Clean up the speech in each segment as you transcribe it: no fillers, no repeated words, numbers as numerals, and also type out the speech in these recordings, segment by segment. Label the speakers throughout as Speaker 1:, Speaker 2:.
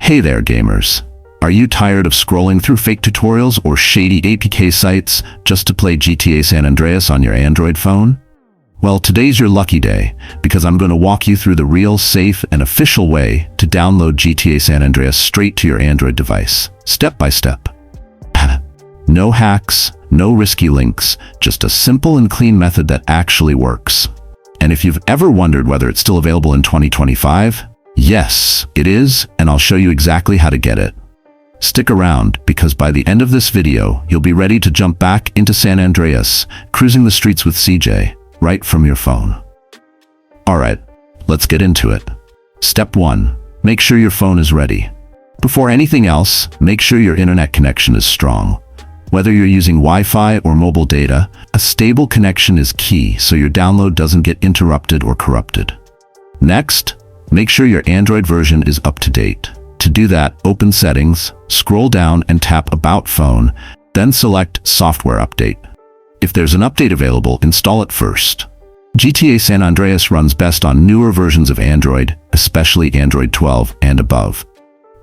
Speaker 1: Hey there, gamers. Are you tired of scrolling through fake tutorials or shady APK sites just to play GTA San Andreas on your Android phone? Well, today's your lucky day, because I'm going to walk you through the real, safe, and official way to download GTA San Andreas straight to your Android device, step by step. No hacks, no risky links, just a simple and clean method that actually works. And if you've ever wondered whether it's still available in 2025, yes, it is, and I'll show you exactly how to get it. Stick around, because by the end of this video, you'll be ready to jump back into San Andreas, cruising the streets with CJ, right from your phone. Alright, let's get into it. Step 1. Make sure your phone is ready. Before anything else, make sure your internet connection is strong. Whether you're using Wi-Fi or mobile data, a stable connection is key so your download doesn't get interrupted or corrupted. Next, make sure your Android version is up to date. To do that, open Settings, scroll down and tap About Phone, then select Software Update. If there's an update available, install it first. GTA San Andreas runs best on newer versions of Android, especially Android 12 and above.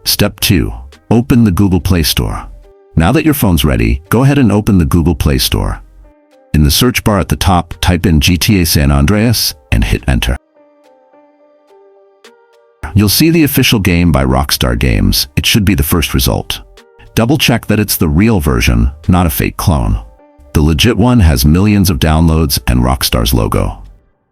Speaker 1: Step 2. Open the Google Play Store. Now that your phone's ready, go ahead and open the Google Play Store. In the search bar at the top, type in GTA San Andreas and hit Enter. You'll see the official game by Rockstar Games. It should be the first result. Double check that it's the real version, not a fake clone. The legit one has millions of downloads and Rockstar's logo.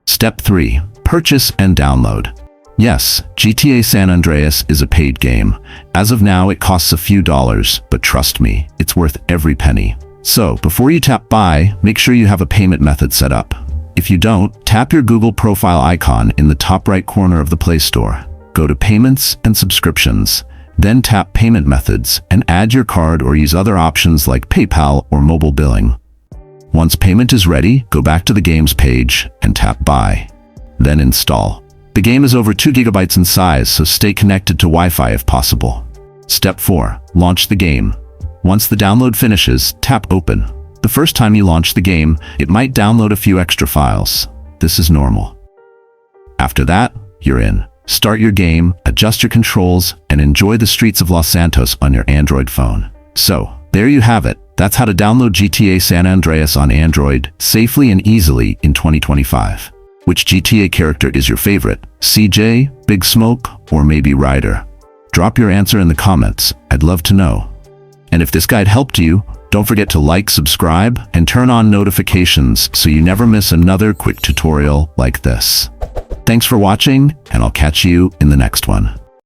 Speaker 1: Step 3. Purchase and download. Yes, GTA San Andreas is a paid game. As of now, it costs a few dollars, but trust me, it's worth every penny. So, before you tap buy, make sure you have a payment method set up. If you don't, tap your Google profile icon in the top right corner of the Play Store. Go to Payments and Subscriptions, then tap Payment Methods and add your card or use other options like PayPal or mobile billing. Once payment is ready, go back to the games page and tap Buy. Then install. The game is over 2 GB in size, so stay connected to Wi-Fi if possible. Step 4. Launch the game. Once the download finishes, tap Open. The first time you launch the game, it might download a few extra files. This is normal. After that, you're in. Start your game, adjust your controls, and enjoy the streets of Los Santos on your Android phone. So, there you have it. That's how to download GTA San Andreas on Android safely and easily in 2025. Which GTA character is your favorite? CJ, Big Smoke, or maybe Ryder? Drop your answer in the comments. I'd love to know. And if this guide helped you, don't forget to like, subscribe, and turn on notifications so you never miss another quick tutorial like this. Thanks for watching, and I'll catch you in the next one.